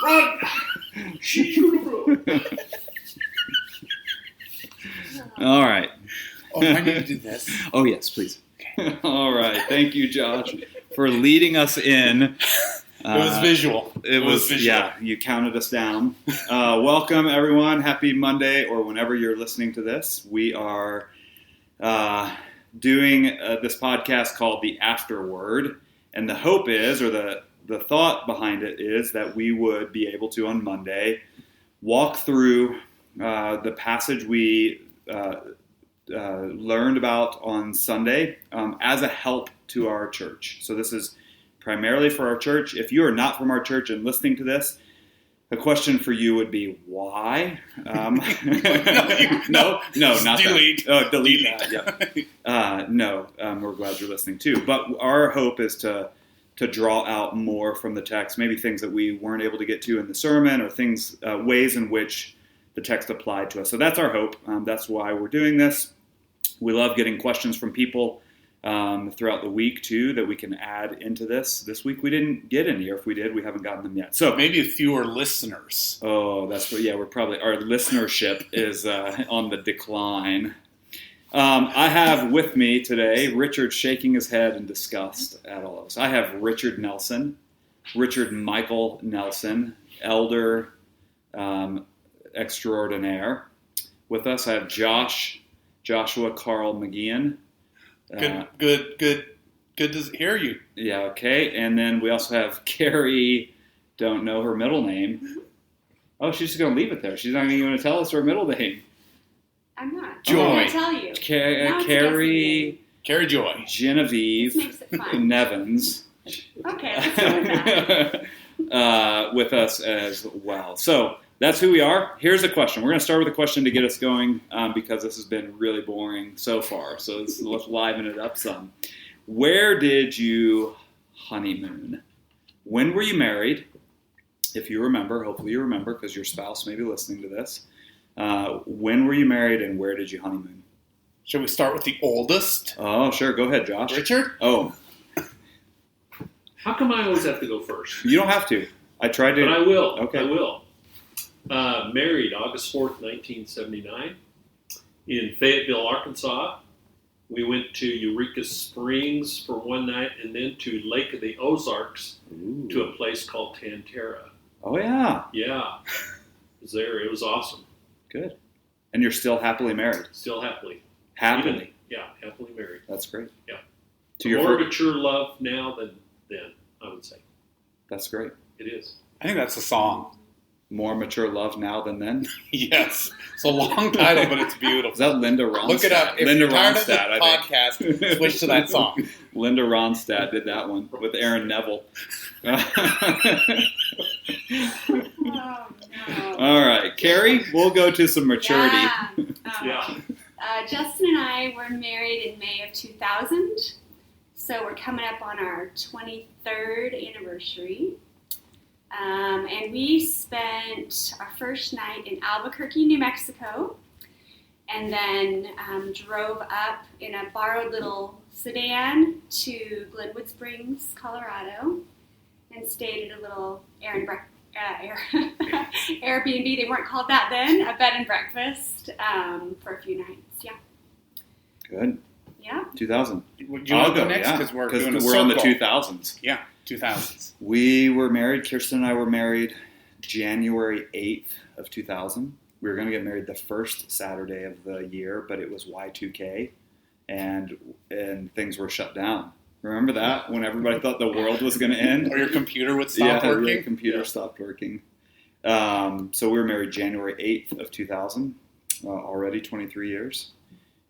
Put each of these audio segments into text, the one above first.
Run! All right. Oh, I need to do this. Oh, yes, please. All right. Thank you, Josh, for leading us in. It was visual. It was visual. Yeah, you counted us down. Welcome, everyone. Happy Monday, or whenever you're listening to this. We are doing this podcast called the AfterWord, and the hope is, or the thought behind it is, that we would be able to, on Monday, walk through the passage we learned about on Sunday as a help to our church. So this is primarily for our church. If you are not from our church and listening to this, a question for you would be, why? No, not delete. That. Oh, delete that, yeah. No, we're glad you're listening too. But our hope is to draw out more from the text, maybe things that we weren't able to get to in the sermon, or things, ways in which the text applied to us. So that's our hope. That's why we're doing this. We love getting questions from people throughout the week, too, that we can add into this. This week we didn't get any, or if we did, we haven't gotten them yet. So maybe fewer listeners. Oh, that's what, yeah, our listenership is on the decline. I have with me today Richard shaking his head in disgust at all of us. I have Richard Michael Nelson, elder extraordinaire. With us, I have Joshua Carl McGeehan. Good to hear you. Yeah, okay. And then we also have Carrie, don't know her middle name. Oh, she's just going to leave it there. She's not even going to tell us her middle name. I'm not. Joy. I'm going to tell you. Carrie Joy. This Genevieve makes it fun. Nevins. Okay, let's go with that. With us as well. So that's who we are. Here's a question. We're going to start with a question to get us going because this has been really boring so far. So let's liven it up some. Where did you honeymoon? When were you married? If you remember, hopefully you remember because your spouse may be listening to this. When were you married and where did you honeymoon? Shall we start with the oldest? Oh, sure. Go ahead, Josh. Richard? Oh. How come I always have to go first? You don't have to. I tried to. But I will. Okay. I will. Married August 4th, 1979 in Fayetteville, Arkansas. We went to Eureka Springs for one night and then to Lake of the Ozarks to a place called Tantera. Oh, yeah. Yeah. It was there. It was awesome. Good. And you're still happily married? Still happily. Happily? Happily married. That's great. Yeah. To your More mature love now than then, I would say. That's great. It is. I think that's a song. More mature love now than then? Yes. It's a long title, but it's beautiful. Is that Linda Ronstadt? Look it up. If Linda you're tired of Ronstadt, the podcast, switch to that song. Linda Ronstadt did that one with Aaron Neville. Oh, no. All right. Carrie, we'll go to some maturity. Yeah. Justin and I were married in May of 2000, so we're coming up on our 23rd anniversary. And we spent our first night in Albuquerque, New Mexico, and then drove up in a borrowed little sedan to Glenwood Springs, Colorado, and stayed at a little Airbnb. They weren't called that then, a bed and breakfast for a few nights. Yeah. Good. Yeah. 2000. Would you want to go next? Because we're doing a on the circle. 2000s. Yeah, 2000s. We were married. Kirsten and I were married January 8th of 2000. We were going to get married the first Saturday of the year, but it was Y2K, and things were shut down. Remember that? When everybody thought the world was going to end? Or your computer would stop working? Your computer stopped working. So we were married January 8th of 2000, already 23 years.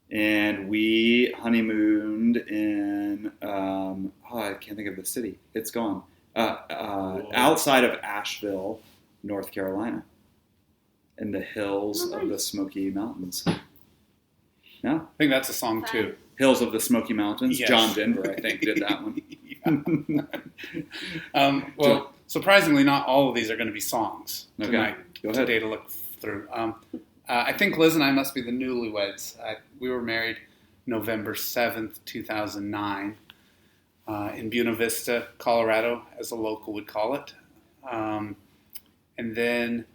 And we honeymooned in, I can't think of the city. It's gone. Outside of Asheville, North Carolina, in the hills of the Smoky Mountains. Yeah? I think that's a song, too. Hills of the Smoky Mountains. Yes. John Denver, I think, did that one. Well, surprisingly, not all of these are going to be songs tonight. Go ahead. Today to look through. I think Liz and I must be the newlyweds. We were married November 7th, 2009, in Buena Vista, Colorado, as a local would call it. And then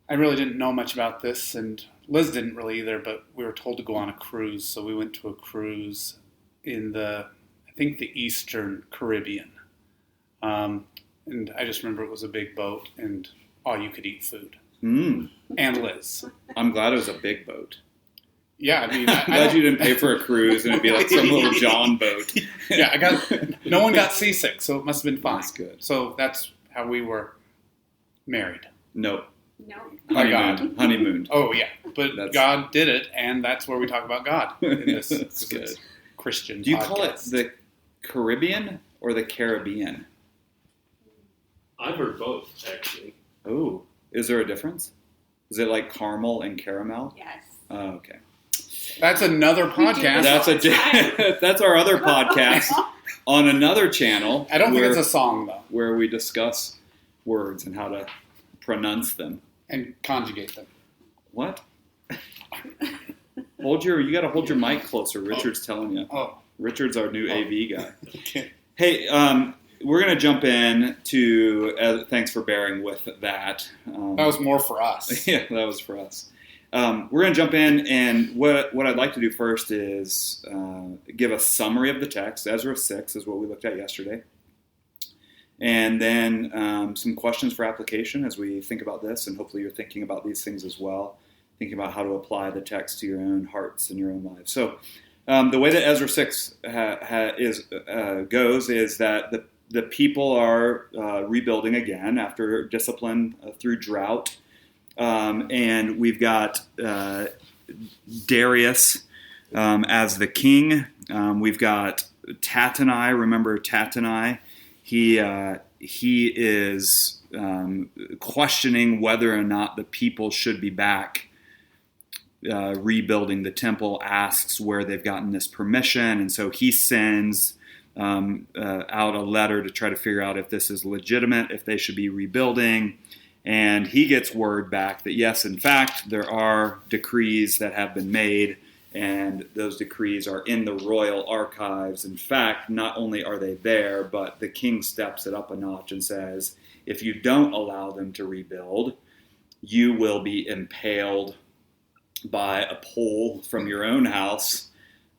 I really didn't know much about this, and Liz didn't really either, but we were told to go on a cruise. So we went to a cruise in I think the Eastern Caribbean. And I just remember it was a big boat and all you could eat food. Mm. And Liz. I'm glad it was a big boat. Yeah, I mean, I'm glad you didn't pay for a cruise and it'd be like some little John boat. Yeah, no one got seasick, so it must have been fine. That's good. So that's how we were married. Nope. No. By God. Honeymooned. Oh, yeah. But That's- God did it, and that's where we talk about God in this. That's 'cause good. it's Christian Do you call it podcast. the Caribbean or the Caribbean? I've heard both, actually. Oh, is there a difference? Is it like caramel and caramel? Yes. Oh, okay. That's another podcast. That's our other podcast on another channel. I don't think it's a song, though, where we discuss words and how to pronounce them. and conjugate them. What? You got to hold your mic closer. Richard's telling you. Oh, Richard's our new AV guy. okay. Hey, we're going to jump in to, thanks for bearing with that. That was more for us. Yeah, that was for us. We're going to jump in, and what I'd like to do first is give a summary of the text. Ezra 6 is what we looked at yesterday. And then some questions for application as we think about this, and hopefully you're thinking about these things as well, thinking about how to apply the text to your own hearts and your own lives. So the way that Ezra 6 goes is that the people are rebuilding again after discipline through drought. And we've got Darius as the king. We've got Tattenai. Remember Tattenai? He is questioning whether or not the people should be back rebuilding the temple, asks where they've gotten this permission, and so he sends out a letter to try to figure out if this is legitimate, if they should be rebuilding. And he gets word back that yes, in fact, there are decrees that have been made, and those decrees are in the royal archives. In fact, not only are they there, but the king steps it up a notch and says, if you don't allow them to rebuild, you will be impaled by a pole from your own house,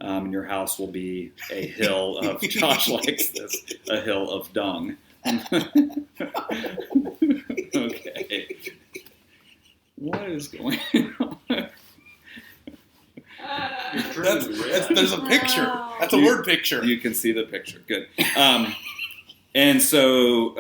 and your house will be a hill of, Josh likes this, a hill of dung. Okay. What is going on? There's a picture. That's a word picture. You can see the picture. Good. And so,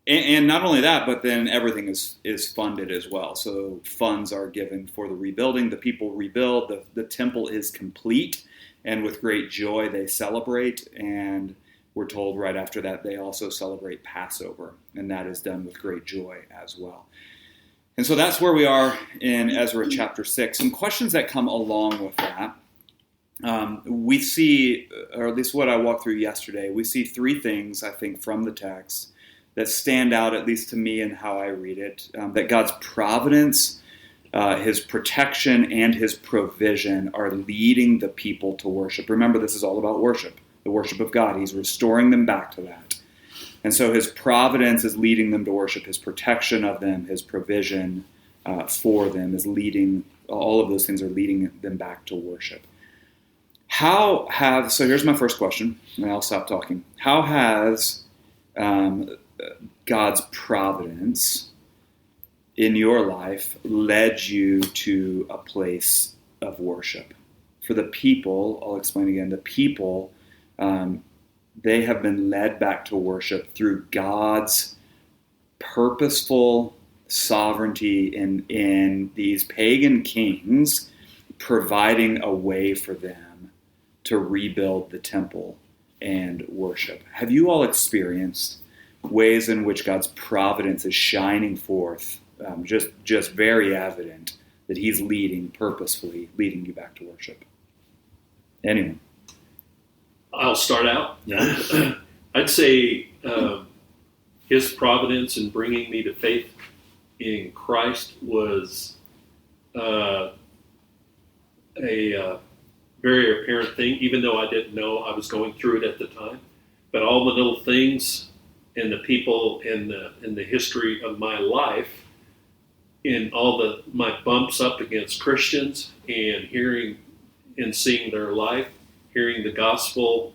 and not only that, but then everything is funded as well. So funds are given for the rebuilding. The people rebuild. The temple is complete, and with great joy they celebrate. And we're told right after that they also celebrate Passover, and that is done with great joy as well. And so that's where we are in Ezra chapter 6. Some questions that come along with that. We see, or at least what I walked through yesterday, we see three things, I think, from the text that stand out, at least to me and how I read it. That God's providence, his protection, and his provision are leading the people to worship. Remember, this is all about worship. The worship of God. He's restoring them back to that. And so his providence is leading them to worship. His protection of them, his provision for them is leading, all of those things are leading them back to worship. So here's my first question, and I'll stop talking. How has God's providence in your life led you to a place of worship? For the people, I'll explain again, the people, they have been led back to worship through God's purposeful sovereignty in these pagan kings providing a way for them to rebuild the temple and worship. Have you all experienced ways in which God's providence is shining forth, just very evident that he's purposefully leading you back to worship? Anyone? I'll start out. Yeah. I'd say his providence in bringing me to faith in Christ was a very apparent thing, even though I didn't know I was going through it at the time. But all the little things and the people in the history of my life, in all my bumps up against Christians and hearing and seeing their life, hearing the gospel,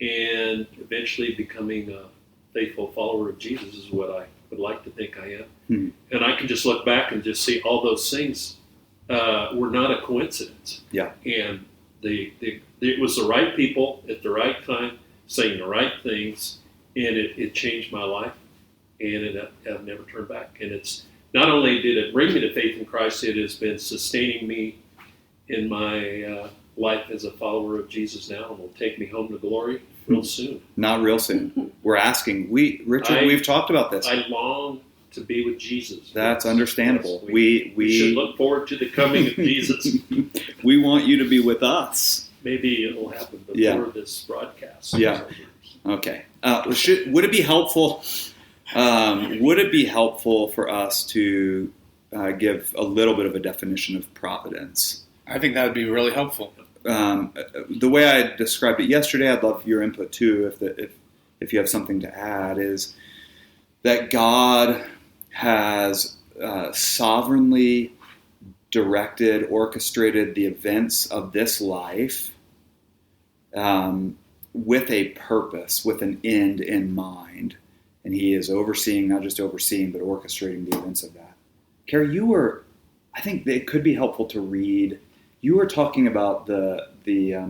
and eventually becoming a faithful follower of Jesus is what I would like to think I am. Hmm. And I can just look back and just see all those things were not a coincidence. Yeah. And it was the right people at the right time saying the right things, and it changed my life, and I've never turned back. And it's not only did it bring me to faith in Christ, it has been sustaining me in my life as a follower of Jesus now, and will take me home to glory real soon. Not real soon. We're asking. Richard, we've talked about this. I long to be with Jesus. That's understandable. Yes, we should look forward to the coming of Jesus. We want you to be with us. Maybe it'll happen before this broadcast. Yeah. Okay. Would it be helpful? Would it be helpful for us to give a little bit of a definition of providence? I think that would be really helpful. The way I described it yesterday, I'd love your input too. If you have something to add, is that God has sovereignly directed, orchestrated the events of this life with a purpose, with an end in mind. And he is overseeing, not just overseeing, but orchestrating the events of that. Carrie, I think it could be helpful to read. You were talking about the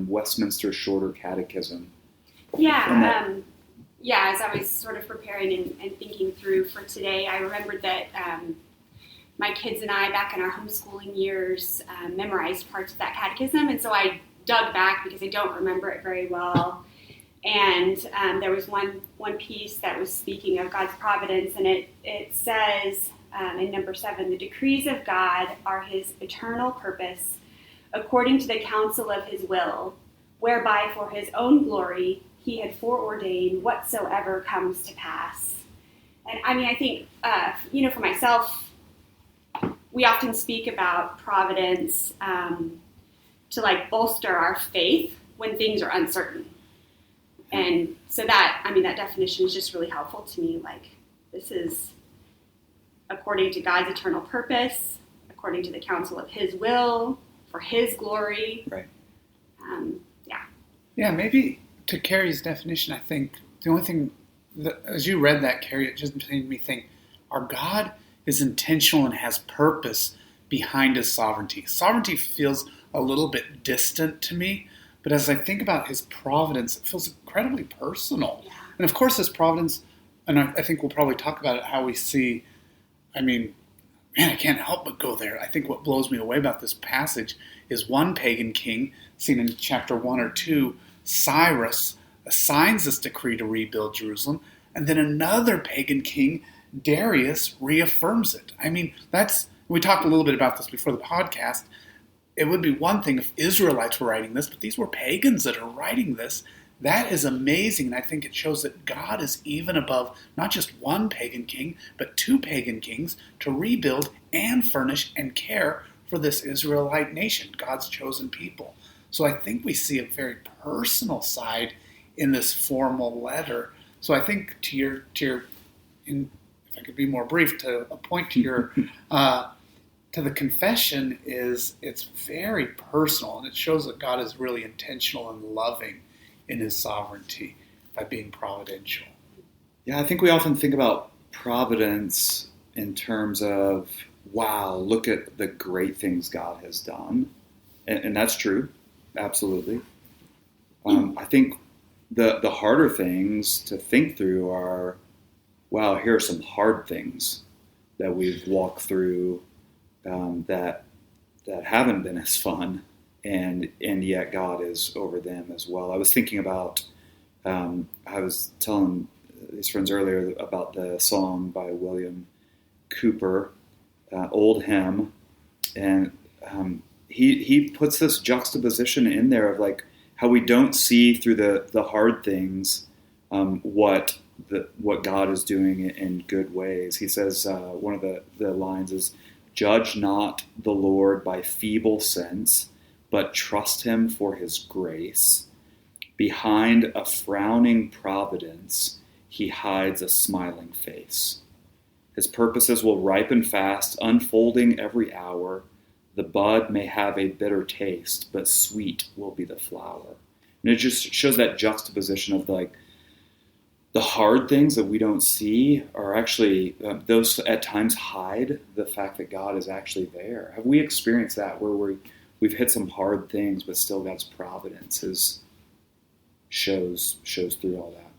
Westminster Shorter Catechism. Yeah, as I was sort of preparing and thinking through for today, I remembered that my kids and I, back in our homeschooling years, memorized parts of that catechism, and so I dug back because I don't remember it very well. And there was one piece that was speaking of God's providence, and it says in number 7, the decrees of God are his eternal purpose, according to the counsel of his will, whereby for his own glory he had foreordained whatsoever comes to pass. And I mean, I think, for myself, we often speak about providence to bolster our faith when things are uncertain. And so that definition is just really helpful to me. This is according to God's eternal purpose, according to the counsel of his will, for his glory. Right. Yeah, maybe to Carrie's definition, I think the only thing, as you read that, Carrie, it just made me think, our God is intentional and has purpose behind his sovereignty. Sovereignty feels a little bit distant to me, but as I think about his providence, it feels incredibly personal. Yeah. And of course, this providence, and I think we'll probably talk about it, how we see, I can't help but go there. I think what blows me away about this passage is one pagan king, seen in chapter 1 or 2, Cyrus, assigns this decree to rebuild Jerusalem, and then another pagan king, Darius, reaffirms it. We talked a little bit about this before the podcast. It would be one thing if Israelites were writing this, but these were pagans that are writing this. That is amazing, and I think it shows that God is even above not just one pagan king, but 2 pagan kings to rebuild and furnish and care for this Israelite nation, God's chosen people. So I think we see a very personal side in this formal letter. So I think if I could be more brief, to a point to your to the confession, is it's very personal, and it shows that God is really intentional and loving in his sovereignty by being providential. Yeah, I think we often think about providence in terms of, wow, look at the great things God has done. And that's true, absolutely. I think the harder things to think through are, wow, here are some hard things that we've walked through that haven't been as fun, and yet God is over them as well. I was thinking about, I was telling these friends earlier about the song by William Cooper, Old Hymn, and he puts this juxtaposition in there of how we don't see through the hard things what God is doing in good ways. He says, one of the lines is, "Judge not the Lord by feeble sense, but trust him for his grace. Behind a frowning providence, he hides a smiling face. His purposes will ripen fast, unfolding every hour. The bud may have a bitter taste, but sweet will be the flower. And it just shows that juxtaposition of the hard things that we don't see are actually, those at times hide the fact that God is actually there. Have we experienced that where we've hit some hard things, but still God's providence shows through all that?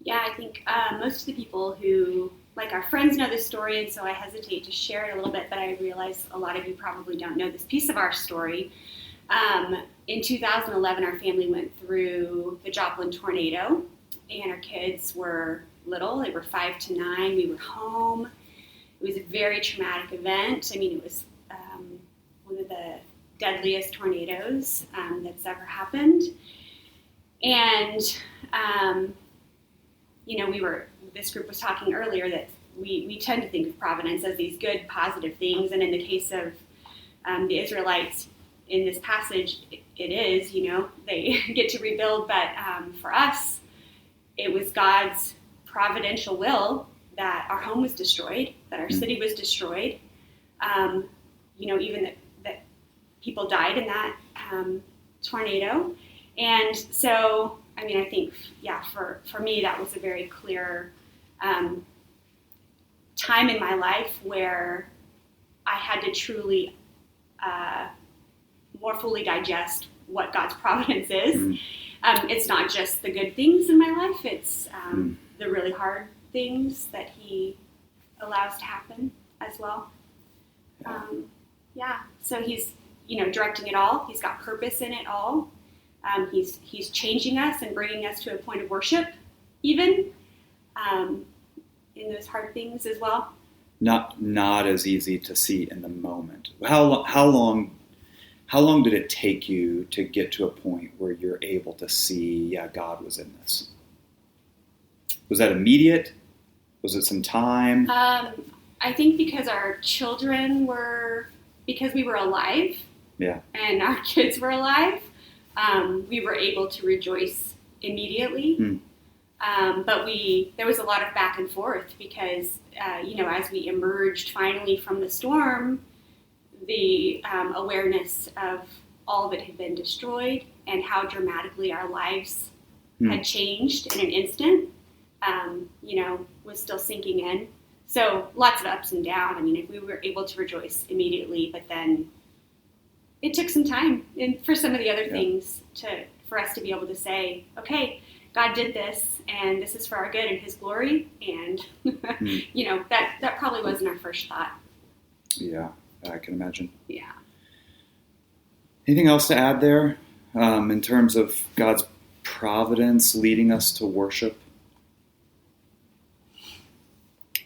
Yeah, I think most of the people who, like our friends, know this story, and so I hesitate to share it a little bit, but I realize a lot of you probably don't know this piece of our story. In 2011, our family went through the Joplin tornado, and our kids were little. They were 5 to 9. We were home. It was a very traumatic event. I mean, it was one of the deadliest tornadoes that's ever happened. And, this group was talking earlier that we tend to think of providence as these good, positive things. And in the case of the Israelites in this passage, it is, they get to rebuild. But for us, it was God's providential will that our home was destroyed, that our city was destroyed. Even that people died in that tornado. And so, I think, for me, that was a very clear time in my life where I had to truly more fully digest what God's providence is. It's not just the good things in my life, it's the really hard things that he allows to happen as well. So he's, directing it all. He's got purpose in it all. He's changing us and bringing us to a point of worship, even in those hard things as well. Not as easy to see in the moment. How long did it take you to get to a point where you're able to see, God was in this? Was that immediate? Was it some time? I think because because we were alive, and our kids were alive, we were able to rejoice immediately. But there was a lot of back and forth because, as we emerged finally from the storm, the awareness of all of it had been destroyed and how dramatically our lives had changed in an instant, was still sinking in. So lots of ups and downs. We were able to rejoice immediately, but then it took some time and for some of the other things for us to be able to say, okay, God did this, and this is for our good and His glory, and that probably wasn't our first thought. Yeah, I can imagine. Yeah. Anything else to add there in terms of God's providence leading us to worship?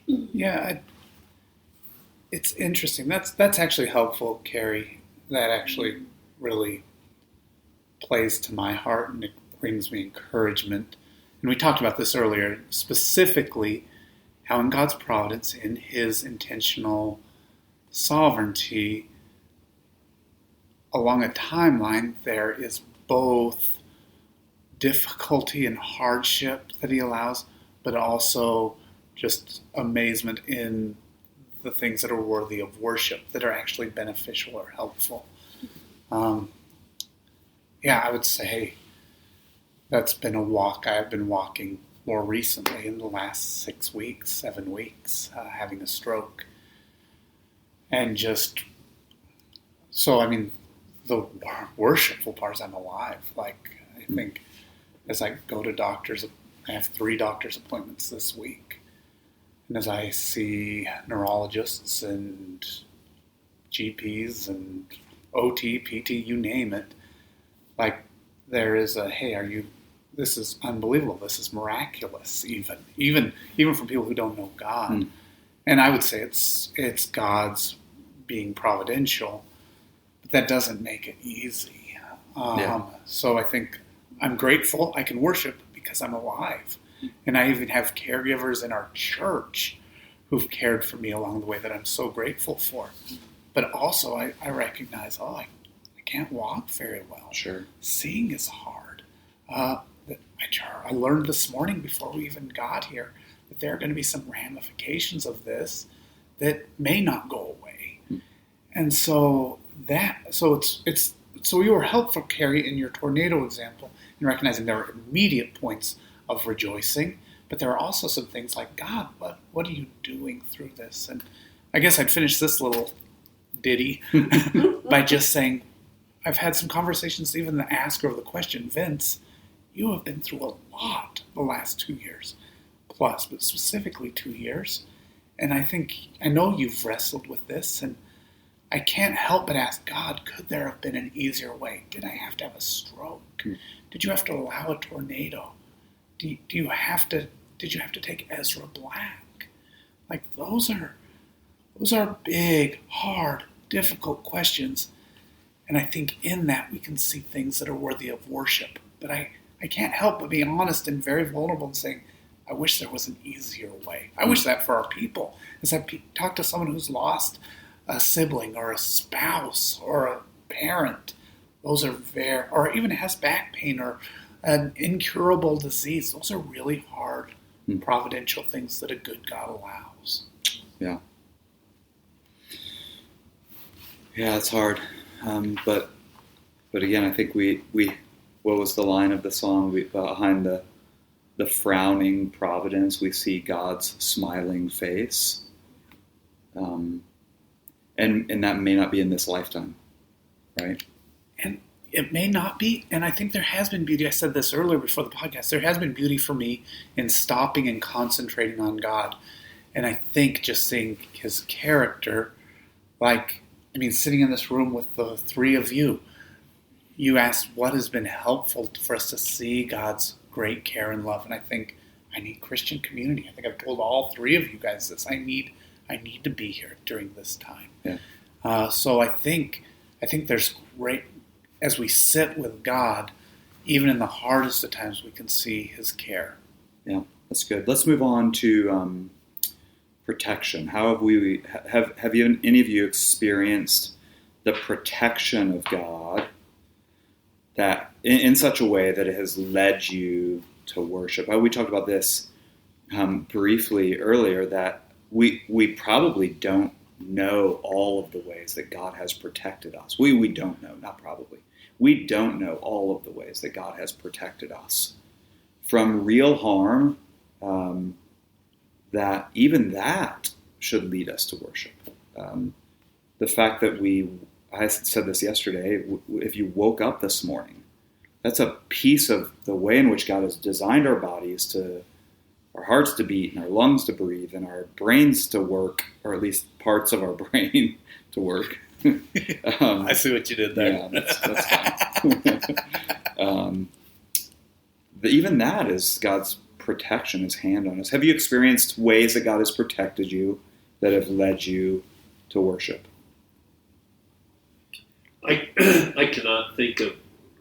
Yeah, it's interesting. That's actually helpful, Carrie. That actually really plays to my heart, and it brings me encouragement. And we talked about this earlier, specifically how in God's providence, in His intentional sovereignty, along a timeline, there is both difficulty and hardship that He allows, but also just amazement in the things that are worthy of worship, that are actually beneficial or helpful. I would say that's been a walk I've been walking more recently in the last 6 weeks, 7 weeks, having a stroke. And just, the worshipful part is I'm alive. I think as I go to doctors, I have 3 doctor's appointments this week. And as I see neurologists and GPs and OT, PT, you name it, there is this is unbelievable, this is miraculous even from people who don't know God. And I would say it's God's being providential, but that doesn't make it easy. So I think I'm grateful I can worship because I'm alive. And I even have caregivers in our church who've cared for me along the way that I'm so grateful for. But also I recognize, I can't walk very well. Sure. Seeing is hard. I learned this morning before we even got here that there are going to be some ramifications of this that may not go away. And so you were helpful, Carrie, in your tornado example, in recognizing there were immediate points of rejoicing, but there are also some things like, God, what are you doing through this? And I guess I'd finish this little ditty by just saying, I've had some conversations, even the asker of the question, Vince, you have been through a lot the last 2 years plus, but specifically 2 years. And I know you've wrestled with this, and I can't help but ask God, could there have been an easier way? Did I have to have a stroke? Did you have to allow a tornado? Did you have to take Ezra black? Like those are big, hard, difficult questions. And I think in that we can see things that are worthy of worship. But I can't help but be honest and very vulnerable and saying, I wish there was an easier way. I wish that for our people. As I talk to someone who's lost a sibling or a spouse or a parent, those are or even has back pain or an incurable disease. Those are really hard, providential things that a good God allows. Yeah. Yeah, it's hard. But again, I think we what was the line of the song? Behind the frowning providence, we see God's smiling face. And that may not be in this lifetime, right? And it may not be. And I think there has been beauty. I said this earlier before the podcast. There has been beauty for me in stopping and concentrating on God. And I think just seeing his character, sitting in this room with the three of you, you asked what has been helpful for us to see God's great care and love. And I think I need Christian community. I think I've told all three of you guys this. I need to be here during this time. Yeah. So I think there's great, as we sit with God, even in the hardest of times, we can see his care. Yeah, that's good. Let's move on to protection. How have any of you experienced the protection of God that in such a way that it has led you to worship? We talked about this briefly earlier, that we probably don't know all of the ways that God has protected us. We don't know, not probably. We don't know all of the ways that God has protected us from real harm, that even that should lead us to worship. The fact that I said this yesterday, if you woke up this morning, that's a piece of the way in which God has designed our bodies our hearts to beat and our lungs to breathe and our brains to work, or at least parts of our brain to work. I see what you did there. Yeah, that's fine. Even that is God's protection, his hand on us. Have you experienced ways that God has protected you that have led you to worship? I cannot think of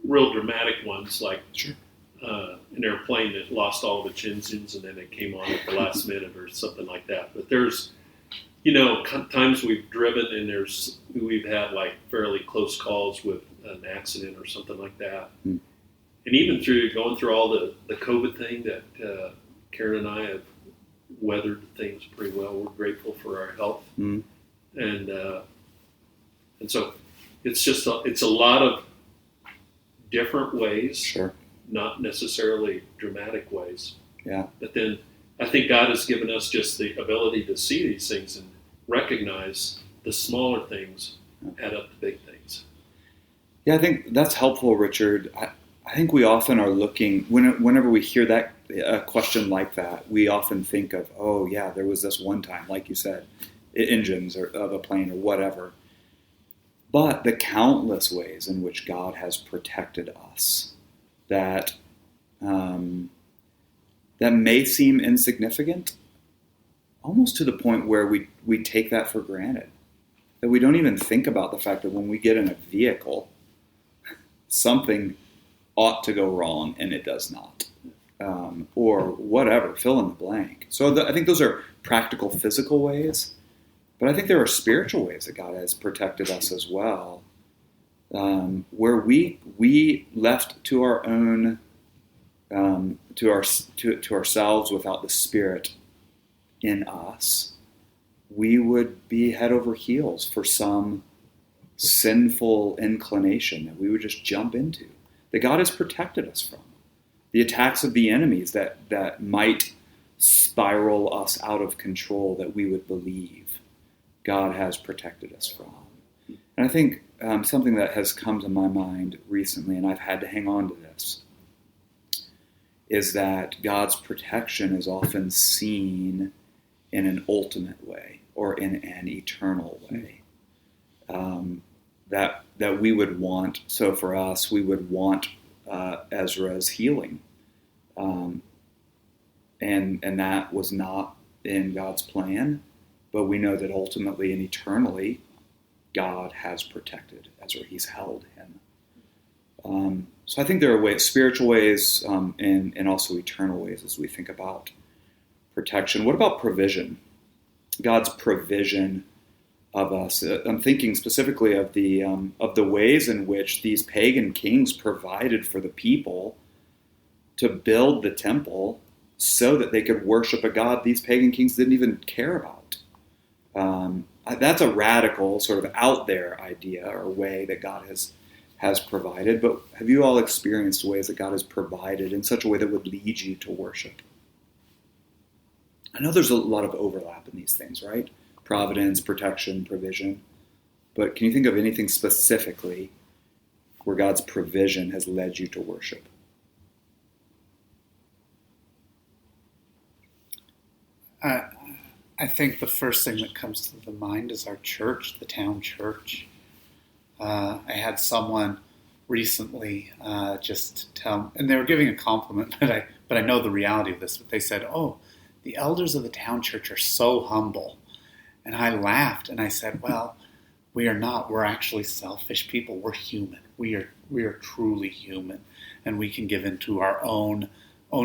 real dramatic ones like Sure. An airplane that lost all of its engines and then it came on at the last minute or something like that. But there's, times we've driven and we've had like fairly close calls with an accident or something like that. And even going through all the COVID thing that Karen and I have weathered things pretty well. We're grateful for our health. And so it's a lot of different ways. Sure. Not necessarily dramatic ways. Yeah. But then I think God has given us just the ability to see these things and recognize the smaller things add up to big things. Yeah, I think that's helpful, Richard. I think we often are looking, whenever we hear that a question like that, we often think of, oh yeah, there was this one time, like you said, engines of a plane or whatever. But the countless ways in which God has protected us that may seem insignificant, almost to the point where we take that for granted. That we don't even think about the fact that when we get in a vehicle, something ought to go wrong and it does not. Or whatever, fill in the blank. So I think those are practical, physical ways. But I think there are spiritual ways that God has protected us as well, where we left to our own to ourselves without the Spirit in us, we would be head over heels for some sinful inclination that we would just jump into, that God has protected us from. The attacks of the enemies that might spiral us out of control, that we would believe God has protected us from. And I think something that has come to my mind recently, and I've had to hang on to this, is that God's protection is often seen in an ultimate way or in an eternal way. That we would want, so for us, we would want Ezra's healing. And that was not in God's plan, but we know that ultimately and eternally, God has protected Ezra. He's held him. So I think there are ways, spiritual ways, and also eternal ways as we think about protection. What about provision? God's provision of us. I'm thinking specifically of the ways in which these pagan kings provided for the people to build the temple so that they could worship a God these pagan kings didn't even care about. That's a radical, sort of out there idea or way that God has provided. But have you all experienced ways that God has provided in such a way that would lead you to worship? I know there's a lot of overlap in these things, right? Providence, protection, provision. But can you think of anything specifically where God's provision has led you to worship? I think the first thing that comes to the mind is our church, the town church. I had someone recently just tell, and they were giving a compliment, but I know the reality of this. But they said, "Oh, the elders of the town church are so humble," and I laughed and I said, "Well, we are not. We're actually selfish people. We're human. We are truly human, and we can give into our own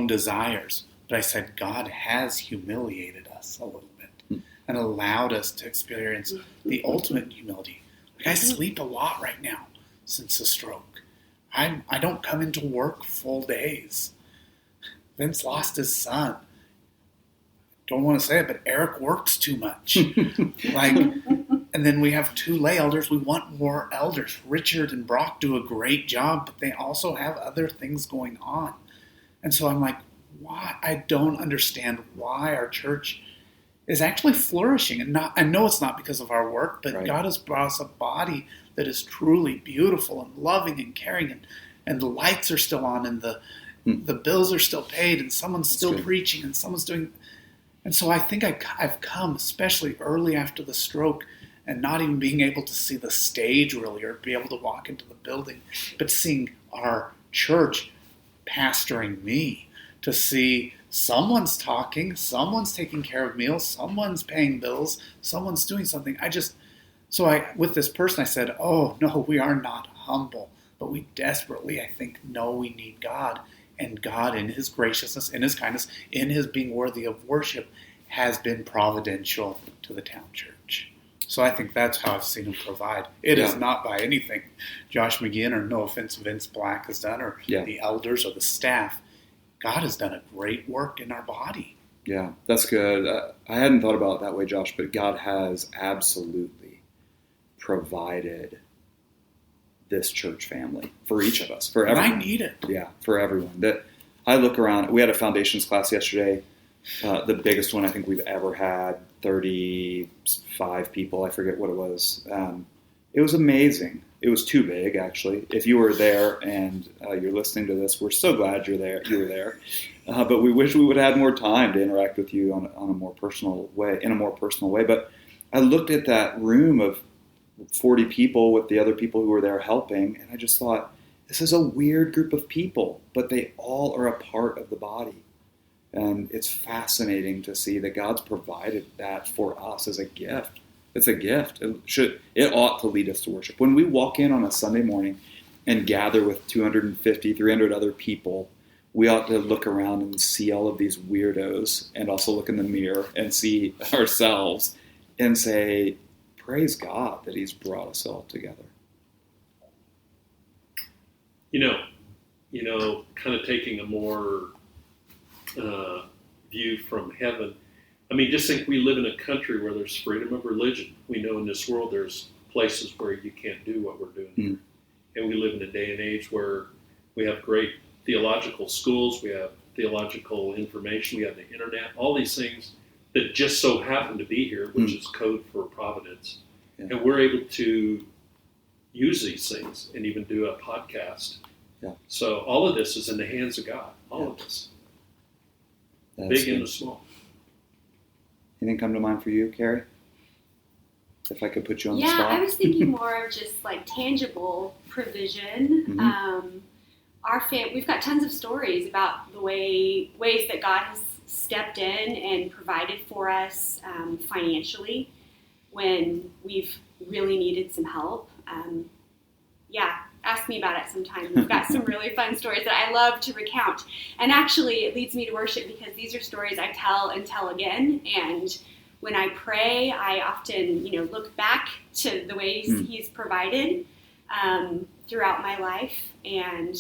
desires." But I said, God has humiliated us a little bit and allowed us to experience the ultimate humility. Like, I sleep a lot right now since the stroke. I don't come into work full days. Vince lost his son. Don't want to say it, but Eric works too much. And then we have 2 lay elders. We want more elders. Richard and Brock do a great job, but they also have other things going on. And so I'm like, why? I don't understand why our church is actually flourishing. And I know it's not because of our work, but right. God has brought us a body that is truly beautiful and loving and caring, and the lights are still on, and the bills are still paid, and someone's still preaching, and someone's doing. And so I think I've come, especially early after the stroke, and not even being able to see the stage really, or be able to walk into the building, but seeing our church pastoring me, to see someone's talking, someone's taking care of meals, someone's paying bills, someone's doing something. With this person, I said, oh, no, we are not humble, but we desperately, I think, know we need God. And God, in his graciousness, in his kindness, in his being worthy of worship, has been providential to the town church. So I think that's how I've seen him provide. It is not by anything Josh McGinn, or no offense, Vince Black has done, or the elders or the staff. God has done a great work in our body. Yeah, that's good. I hadn't thought about it that way, Josh, but God has absolutely provided this church family for each of us, for everyone. And I need it. Yeah, for everyone. That I look around. We had a foundations class yesterday, the biggest one I think we've ever had, 35 people. I forget what it was. It was amazing. It was too big, actually. If you were there and you're listening to this, we're so glad you were there. But we wish we would have had more time to interact with you in a more personal way. But I looked at that room of 40 people with the other people who were there helping, and I just thought, this is a weird group of people, but they all are a part of the body. And it's fascinating to see that God's provided that for us as a gift. It's a gift. It ought to lead us to worship. When we walk in on a Sunday morning and gather with 250, 300 other people, we ought to look around and see all of these weirdos, and also look in the mirror and see ourselves and say, praise God that he's brought us all together. You know, kind of taking a more view from heaven. I mean, just think we live in a country where there's freedom of religion. We know in this world there's places where you can't do what we're doing. Mm. And we live in a day and age where we have great theological schools, we have theological information, we have the internet, all these things that just so happen to be here, which is code for providence. Yeah. And we're able to use these things and even do a podcast. Yeah. So all of this is in the hands of God, all of this, That's big good. and the small. Anything come to mind for you, Carrie? If I could put you on the Yeah, spot. I was thinking more of just like tangible provision. Mhm. We've got tons of stories about the ways that God has stepped in and provided for us financially when we've really needed some help. Ask me about it sometime. We've got some really fun stories that I love to recount. And actually, it leads me to worship because these are stories I tell and tell again. And when I pray, I often, look back to the ways He's provided throughout my life and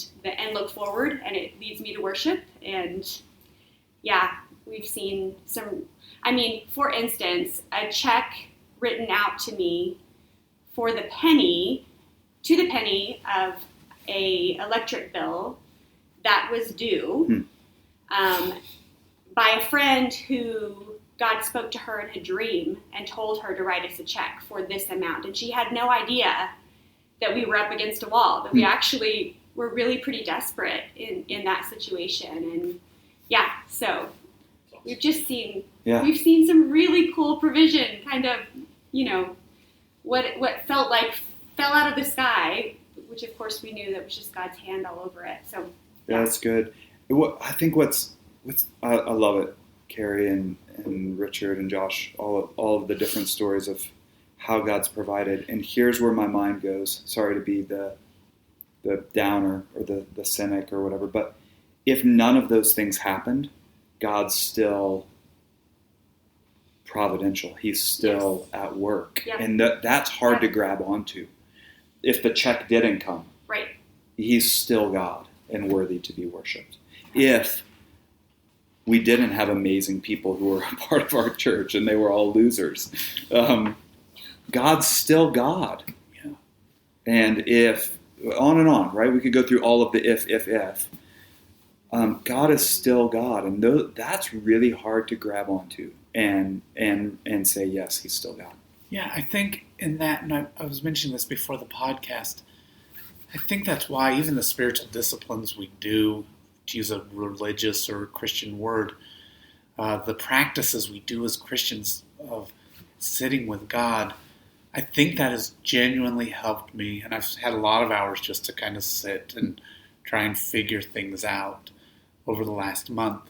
look forward, and it leads me to worship. And we've seen some. I mean, for instance, a check written out to me to the penny of a electric bill that was due by a friend who God spoke to her in a dream and told her to write us a check for this amount. And she had no idea that we were up against a wall, that we actually were really pretty desperate in that situation. And so we've just seen, we've seen some really cool provision, kind of, what felt like fell out of the sky, which of course we knew that was just God's hand all over it. So that's good. I think I love it, Carrie and Richard and Josh, all of the different stories of how God's provided. And here's where my mind goes. Sorry to be the downer or the cynic or whatever, but if none of those things happened, God's still providential. He's still at work. Yeah. And that's hard to grab onto. If the check didn't come, right, He's still God and worthy to be worshipped. If we didn't have amazing people who were a part of our church and they were all losers, God's still God. Yeah. And if, on and on, right? We could go through all of the if. God is still God. And that's really hard to grab onto and say, yes, He's still God. Yeah, I think in that, and I was mentioning this before the podcast, I think that's why even the spiritual disciplines we do, to use a religious or Christian word, the practices we do as Christians of sitting with God, I think that has genuinely helped me. And I've had a lot of hours just to kind of sit and try and figure things out over the last month.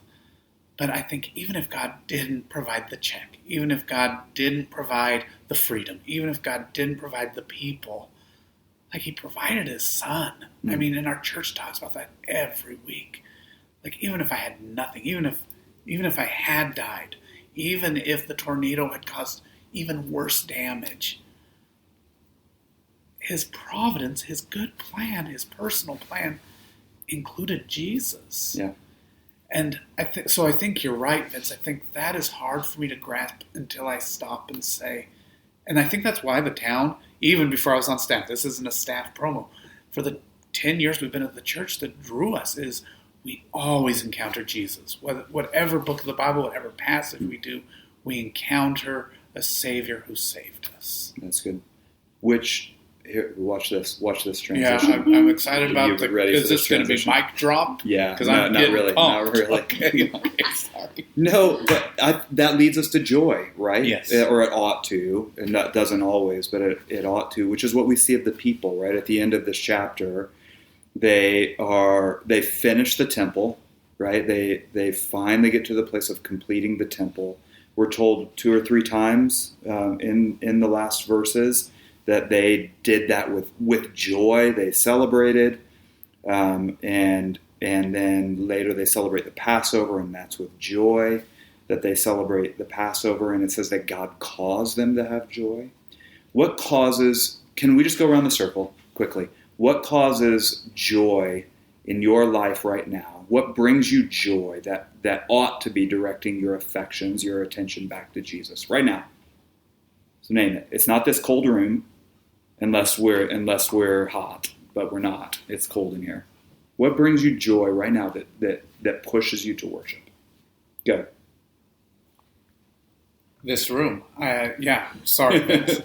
But I think even if God didn't provide the check, even if God didn't provide the freedom, even if God didn't provide the people, like He provided His Son. I mean, and our church talks about that every week. Like even if I had nothing, even if I had died, even if the tornado had caused even worse damage, His providence, His good plan, His personal plan included Jesus. Yeah. And I think you're right, Vince. I think that is hard for me to grasp until I stop and say, and I think that's why the town, even before I was on staff, this isn't a staff promo, for the 10 years we've been at the church, that drew us is we always encounter Jesus. Whatever book of the Bible, whatever passage we do, we encounter a Savior who saved us. That's good. Which, here, watch this transition. Yeah, I'm excited about is this going to be mic drop? Yeah, because not really. Not really. Okay, sorry. No, but that leads us to joy, right? Yes. Or it ought to, and that doesn't always, but it ought to, which is what we see of the people, right? At the end of this chapter, they finish the temple, right? They finally get to the place of completing the temple. We're told 2 or 3 times in the last verses that they did that with joy. They celebrated, and then later they celebrate the Passover, and that's with joy that they celebrate the Passover. And it says that God caused them to have joy. What causes? Can we just go around the circle quickly? What causes joy in your life right now? What brings you joy that ought to be directing your affections, your attention back to Jesus right now? So name it. It's not this cold room, unless we're hot, but we're not. It's cold in here. What brings you joy right now that pushes you to worship? Go. This room. Sorry. Vince.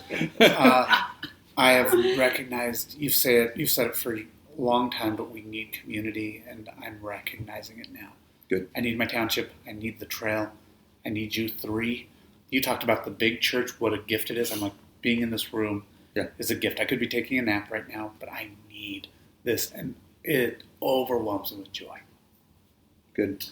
I have recognized, you've said it for a long time, but we need community, and I'm recognizing it now. Good. I need my township. I need the trail. I need you three. You talked about the big church, what a gift it is. I'm like, being in this room is a gift. I could be taking a nap right now, but I need this, and it overwhelms me with joy. Good.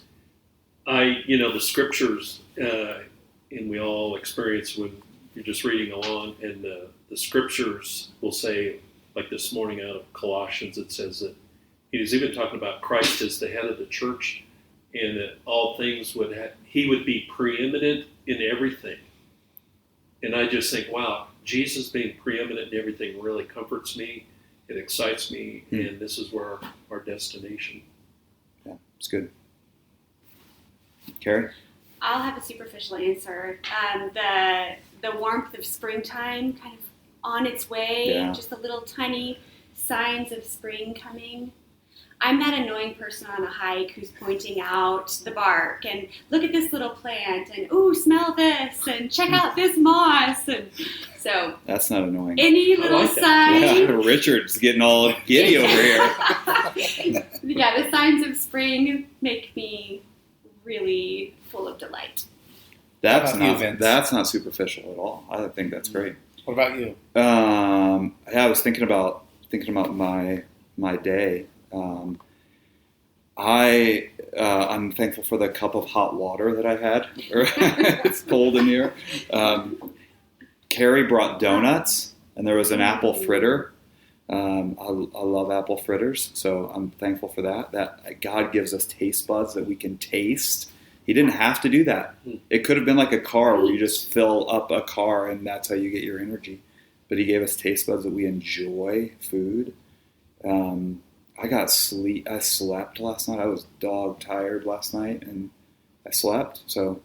The scriptures, and we all experience when you're just reading along, and the scriptures will say, like this morning out of Colossians, it says that he was even talking about Christ as the head of the church, and that all things he would be preeminent in everything. And I just think, wow, Jesus being preeminent in everything really comforts me. It excites me, and this is where our destination. Yeah, it's good. Carrie? I'll have a superficial answer. The warmth of springtime kind of on its way, just the little tiny signs of spring coming. I'm that annoying person on a hike who's pointing out the bark and look at this little plant and ooh, smell this and check out this moss. And so that's not annoying. Any little sign. Yeah, Richard's getting all giddy over here. Yeah, the signs of spring make me really full of delight. That's not superficial at all. I think that's great. What about you? I was thinking about my day. I'm thankful for the cup of hot water that I had. It's cold in here. Carrie brought donuts, and there was an apple fritter. I love apple fritters, so I'm thankful for that. That God gives us taste buds that we can taste. He didn't have to do that. It could have been like a car where you just fill up a car and that's how you get your energy. But he gave us taste buds that we enjoy food. I got sleep. I slept last night. I was dog tired last night, and I slept. So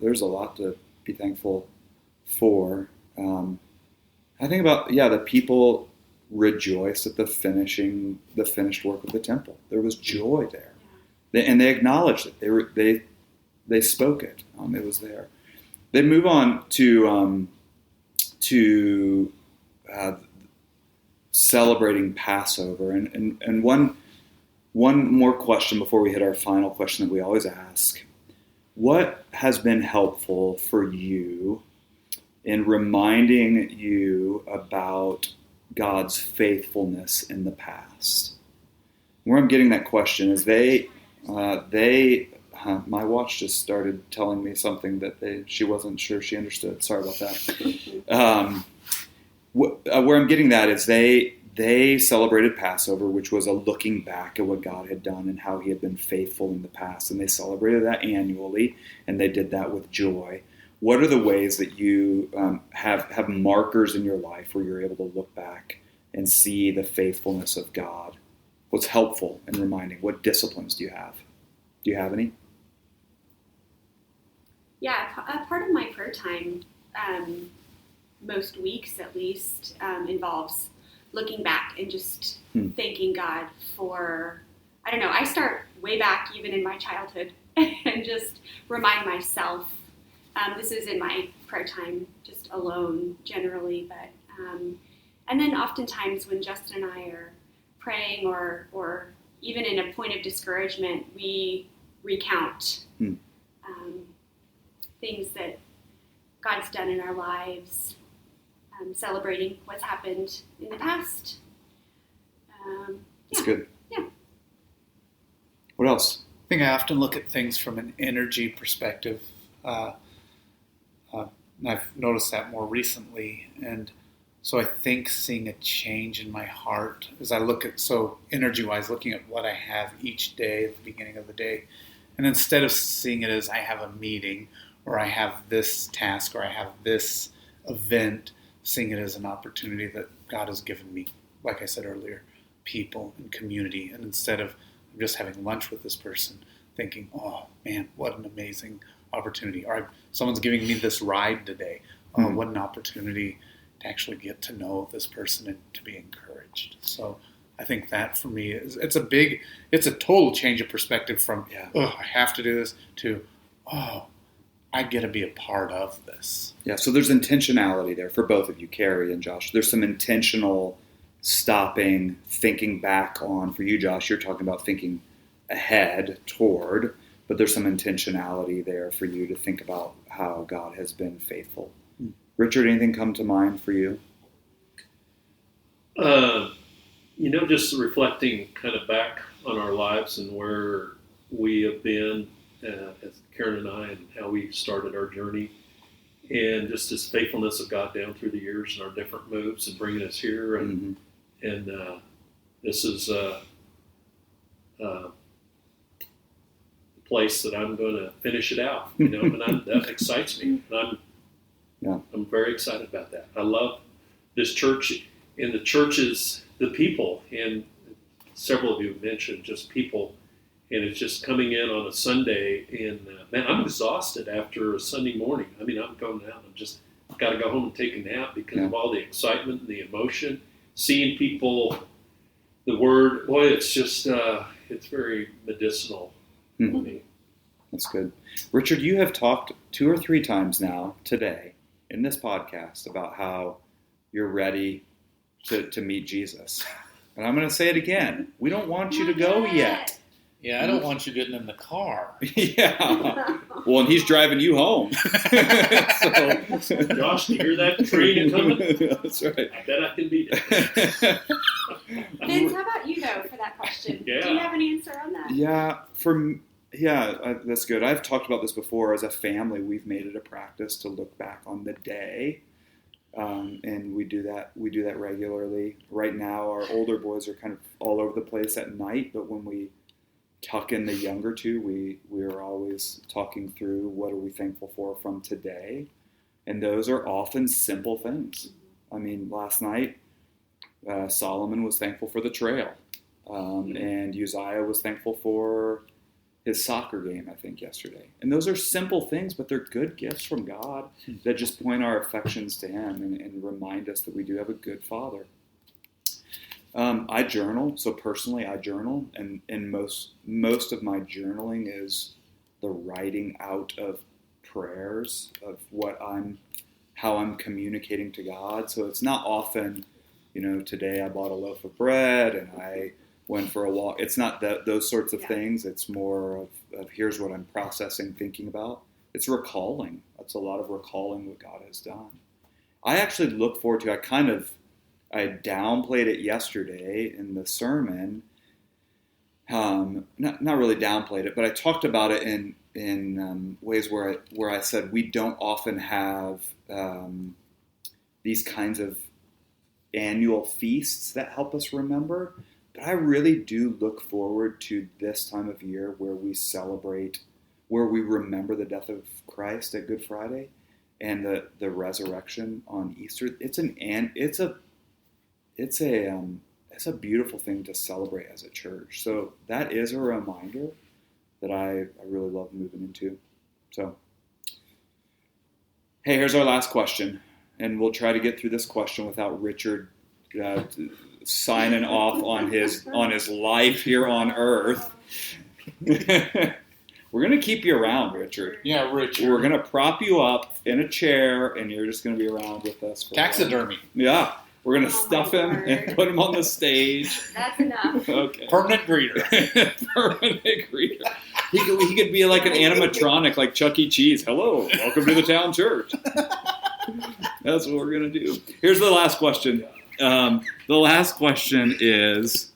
there's a lot to be thankful for. I think about the people rejoiced at the finished work of the temple. There was joy there, and they acknowledged it. They spoke it. It was there. They move on to celebrating Passover, and one more question before we hit our final question that we always ask: what has been helpful for you in reminding you about God's faithfulness in the past? Where I'm getting that question is my watch just started telling me something that she wasn't sure she understood. Sorry about that. Where I'm getting that is they celebrated Passover, which was a looking back at what God had done and how he had been faithful in the past. And they celebrated that annually, and they did that with joy. What are the ways that you have markers in your life where you're able to look back and see the faithfulness of God? What's helpful in reminding? What disciplines do you have? Do you have any? Yeah, a part of my prayer time, most weeks at least, involves looking back and just thanking God for, I start way back even in my childhood and just remind myself. This is in my prayer time, just alone generally, but and then oftentimes when Justin and I are praying or even in a point of discouragement, we recount things that God's done in our lives, celebrating what's happened in the past. That's good. Yeah. What else? I think I often look at things from an energy perspective. I've noticed that more recently, and so I think seeing a change in my heart as I look at, so energy-wise, looking at what I have each day at the beginning of the day, and instead of seeing it as I have a meeting or I have this task or I have this event, seeing it as an opportunity that God has given me, like I said earlier, people and community, and instead of I'm just having lunch with this person thinking, oh man, what an amazing opportunity. Or someone's giving me this ride today. Oh, what an opportunity to actually get to know this person and to be encouraged. So I think that for me it's a total change of perspective from, oh, I have to do this to, oh, I get to be a part of this. Yeah, so there's intentionality there for both of you, Carrie and Josh. There's some intentional stopping, thinking back on. For you, Josh, you're talking about thinking ahead toward, but there's some intentionality there for you to think about how God has been faithful. Richard, anything come to mind for you? Just reflecting kind of back on our lives and where we have been, as Karen and I, and how we started our journey, and just this faithfulness of God down through the years and our different moves and bringing us here. And this is a place that I'm going to finish it out, and that excites me. And I'm very excited about that. I love this church and the churches, the people, and several of you have mentioned just people, and it's just coming in on a Sunday, and man, I'm exhausted after a Sunday morning. I mean, I'm going out and just got to go home and take a nap because of all the excitement and the emotion, seeing people, the word, boy, it's just, it's very medicinal for me. That's good. Richard, you have talked 2 or 3 times now today in this podcast about how you're ready to meet Jesus. And I'm going to say it again. We don't want you to go yet. Yeah, I don't want you getting in the car. Yeah. Well, and he's driving you home. So, Josh, do you hear that train coming? That's right. I bet I can beat it. Vince, how about you, though, for that question? Yeah. Do you have an answer on that? Yeah, that's good. I've talked about this before. As a family, we've made it a practice to look back on the day, and we do that regularly. Right now, our older boys are kind of all over the place at night, but when we tuck in the younger two, we are always talking through what are we thankful for from today, and those are often simple things. I mean, last night, Solomon was thankful for the trail, and Uzziah was thankful for his soccer game, I think, yesterday. And those are simple things, but they're good gifts from God that just point our affections to him and remind us that we do have a good Father. I journal, so personally I journal, and most of my journaling is the writing out of prayers of how I'm communicating to God. So it's not often, today I bought a loaf of bread and I went for a walk. It's not those sorts of things. It's more of here's what I'm processing, thinking about. It's recalling. That's a lot of recalling what God has done. I actually look forward to, I downplayed it yesterday in the sermon. Not really downplayed it, but I talked about it in ways where I said we don't often have these kinds of annual feasts that help us remember. But I really do look forward to this time of year where we celebrate, where we remember the death of Christ at Good Friday and the resurrection on Easter. It's a beautiful thing to celebrate as a church. So that is a reminder that I really love moving into. So, hey, here's our last question, and we'll try to get through this question without Richard signing off on his life here on earth. We're going to keep you around, Richard. Yeah, Richard. We're going to prop you up in a chair, and you're just going to be around with us. Taxidermy. Yeah. We're going to stuff him and put him on the stage. That's enough. Okay. Permanent greeter. Permanent greeter. He could be like an animatronic, like Chuck E. Cheese. Hello, welcome to the town church. That's what we're going to do. Here's the last question. The last question is,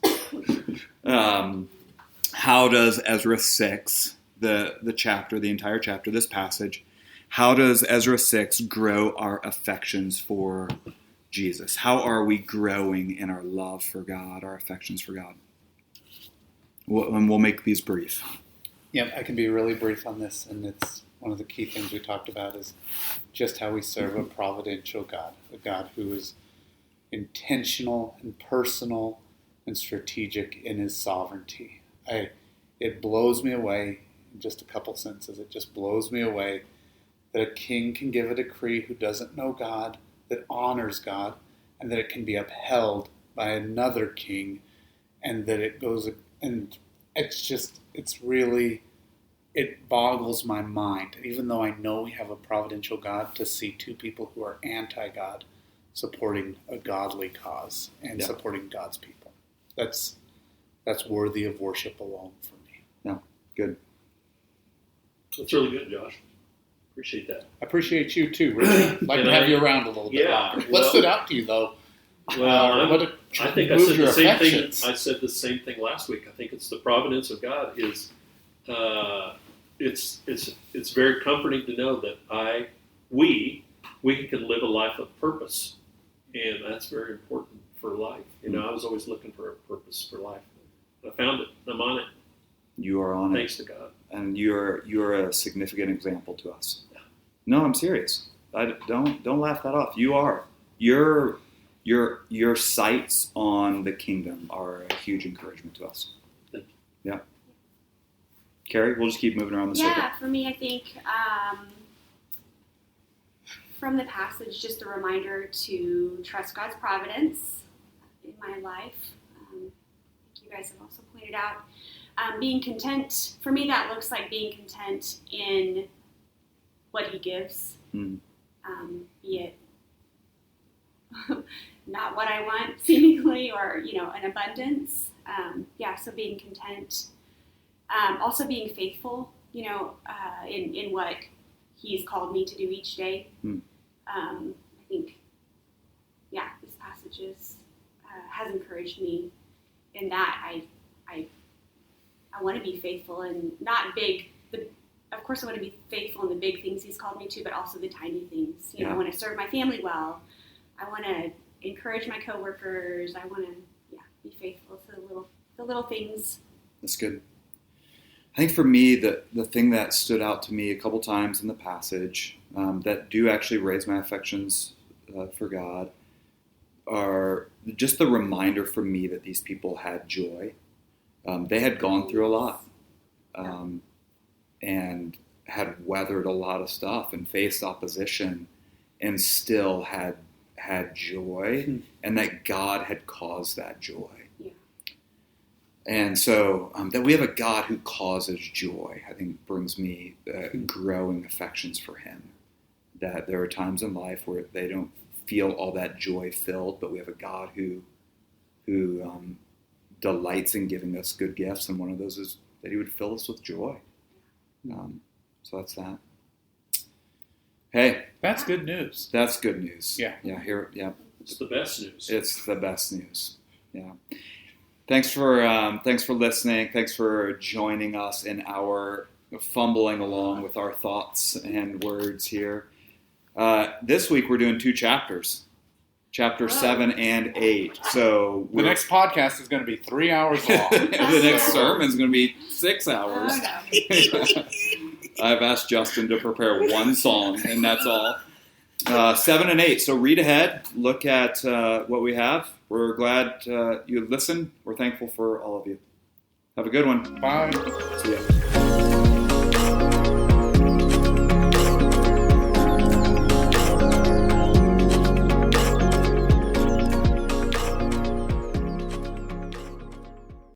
how does Ezra 6, the entire chapter, this passage, how does Ezra 6 grow our affections for Jesus? How are we growing in our love for God, our affections for God? And we'll make these brief. Yeah, I can be really brief on this, and it's one of the key things we talked about is just how we serve a providential God, a God who is intentional and personal and strategic in his sovereignty. It blows me away in just a couple sentences. It just blows me away that a king can give a decree who doesn't know God, that honors God, and that it can be upheld by another king, and that it goes, and it boggles my mind, even though I know we have a providential God, to see two people who are anti-God supporting a godly cause and supporting God's people. That's worthy of worship alone for me. Yeah, good. That's really good, Josh. Appreciate that. I appreciate you too, Richard. I'd like to have you around a little bit longer. What stood out to you, though? Well, I think I said the same thing. affections? I said the same thing last week. I think it's the providence of God. It's very comforting to know that we can live a life of purpose, and that's very important for life. I was always looking for a purpose for life. I found it. I'm on it. You are on Thanks to God. And you're a significant example to us. No, I'm serious. Don't laugh that off. You are. Your sights on the kingdom are a huge encouragement to us. Thank you. Yeah. Carrie, we'll just keep moving around the circle. Yeah, for me, I think from the passage, just a reminder to trust God's providence in my life. You guys have also pointed out being content. For me, that looks like being content in what He gives, be it not what I want, seemingly, or an abundance. So being content. Also being faithful, in what He's called me to do each day. I think, this passage has encouraged me in that. I want to be faithful and not big. Of course, I want to be faithful in the big things He's called me to, but also the tiny things. I want to serve my family well. I want to encourage my coworkers. I want to, be faithful to the little things. That's good. I think for me, the thing that stood out to me a couple times in the passage that do actually raise my affections for God are just the reminder for me that these people had joy. They had gone through a lot and had weathered a lot of stuff and faced opposition and still had joy, and that God had caused that joy. And so that we have a God who causes joy, I think brings me growing affections for Him. That there are times in life where they don't feel all that joy filled, but we have a God who delights in giving us good gifts, and one of those is that He would fill us with joy. So that's that. Hey, that's good news. That's good news. Yeah. It's the best news. It's the best news. Yeah. Thanks for listening. Thanks for joining us in our fumbling along with our thoughts and words here. This week we're doing 2 chapters, chapter 7 and 8. So the next podcast is going to be 3 hours long. The next sermon is going to be 6 hours. I've asked Justin to prepare one song, and that's all. 7 and 8. So read ahead. Look at what we have. We're glad you listened. We're thankful for all of you. Have a good one. Bye. See ya.